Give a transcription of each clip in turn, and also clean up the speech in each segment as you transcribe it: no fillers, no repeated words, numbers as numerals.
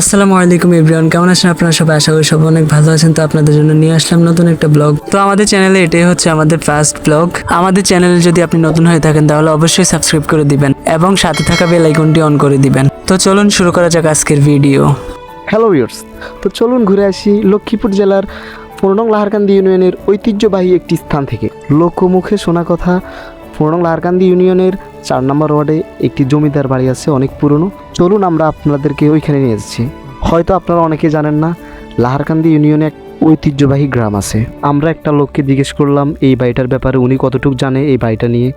আসসালামু আলাইকুম এভরিওয়ান, কেমন আছেন আপনারা সবাই? আশা করি সবাই অনেক ভালো আছেন। তো আপনাদের জন্য নিয়ে আসলাম নতুন একটা ব্লগ। তো আমাদের চ্যানেলে এটাই হচ্ছে আমাদের ফার্স্ট ব্লগ। আমাদের চ্যানেলে যদি আপনি নতুন হয়ে থাকেন তাহলে অবশ্যই সাবস্ক্রাইব করে দিবেন এবং সাথে থাকা বেল আইকনটি অন করে দিবেন। তো চলুন শুরু করা যাক আজকের ভিডিও। হ্যালো ভিউয়ার্স, তো চলুন ঘুরে আসি লক্ষ্মীপুর জেলার ১৫ নং লাহারকান্দি ইউনিয়নের ঐতিহ্যবাহী একটি স্থান থেকে। লোকমুখে শোনা কথা, ১৫ নং লাহারকান্দি ইউনিয়নের ৪ নম্বর ওয়ার্ডে একটি জমিদার বাড়ি আছে, অনেক পুরনো। চলুন আমরা আপনাদেরকে ওইখানে নিয়ে যাচ্ছি। হয়তো আপনারা অনেকে জানেন না, লাহারকান্দি ইউনিয়নে এক ঐতিহ্যবাহী গ্রাম আছে। আমরা একটা লোককে জিজ্ঞেস করলাম এই বাড়িটার ব্যাপারে, উনি কতটুকু জানে এই বাড়িটা নিয়ে।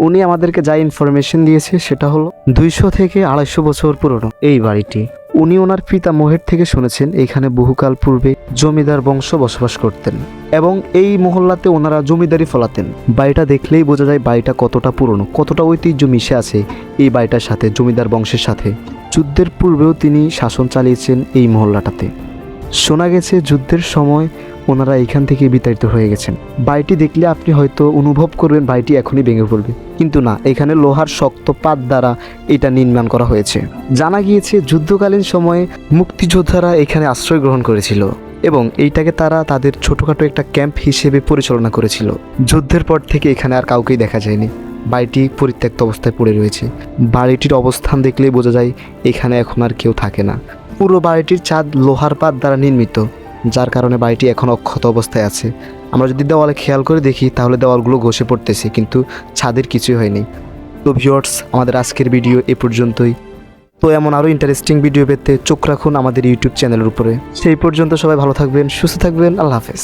উনি আমাদেরকে যা ইনফরমেশন দিয়েছে সেটা হলো ২০০ থেকে ২৫০ বছর পুরনো এই বাড়িটি। উনি ওনার পিতামহের থেকে শুনেছেন এখানে বহুকাল পূর্বে জমিদার বংশ বসবাস করতেন এবং এই মহল্লাতে ওনারা জমিদারি ফলাতেন। বাড়িটা দেখলেই বোঝা যায় বাড়িটা কতটা পুরনো, কতটা ঐতিহ্য মিশে আছে এই বাড়িটার সাথে, জমিদার বংশের সাথে। যুদ্ধের পূর্বেও তিনি শাসন চালিয়েছেন এই মহল্লাটাতে। শোনা গেছে যুদ্ধের সময় ওনারা এখান থেকে বিতাড়িত হয়ে গেছেন। বাড়িটি দেখলে আপনি হয়তো অনুভব করবেন বাড়িটি এখনই ভেঙে পড়বে, কিন্তু না, এখানে লোহার শক্ত পাত দ্বারা এটা নির্মাণ করা হয়েছে। জানা গিয়েছে যুদ্ধকালীন সময়ে মুক্তিযোদ্ধারা এখানে আশ্রয় গ্রহণ করেছিল এবং এইটাকে তারা তাদের ছোটোখাটো একটা ক্যাম্প হিসেবে পরিচালনা করেছিল। যুদ্ধের পর থেকে এখানে আর কাউকেই দেখা যায়নি। বাড়িটি পরিত্যক্ত অবস্থায় পড়ে রয়েছে। বাড়িটির অবস্থান দেখলেই বোঝা যায় এখানে এখন আর কেউ থাকে না। পুরো বাড়িটির ছাদ লোহার পাত দ্বারা নির্মিত, যার কারণে বাড়িটি এখন অক্ষত অবস্থায় আছে। আমরা যদি দেওয়ালে খেয়াল করে দেখি তাহলে দেওয়ালগুলো ঘষে পড়তেছে, কিন্তু ছাদের কিছুই হয়নি। তো ভিউয়ার্স, আমাদের আজকের ভিডিও এ পর্যন্তই। তো এমন আরও ইন্টারেস্টিং ভিডিও পেতে চোখ রাখুন আমাদের ইউটিউব চ্যানেলের উপরে। সেই পর্যন্ত সবাই ভালো থাকবেন, সুস্থ থাকবেন। আল্লাহ হাফেজ।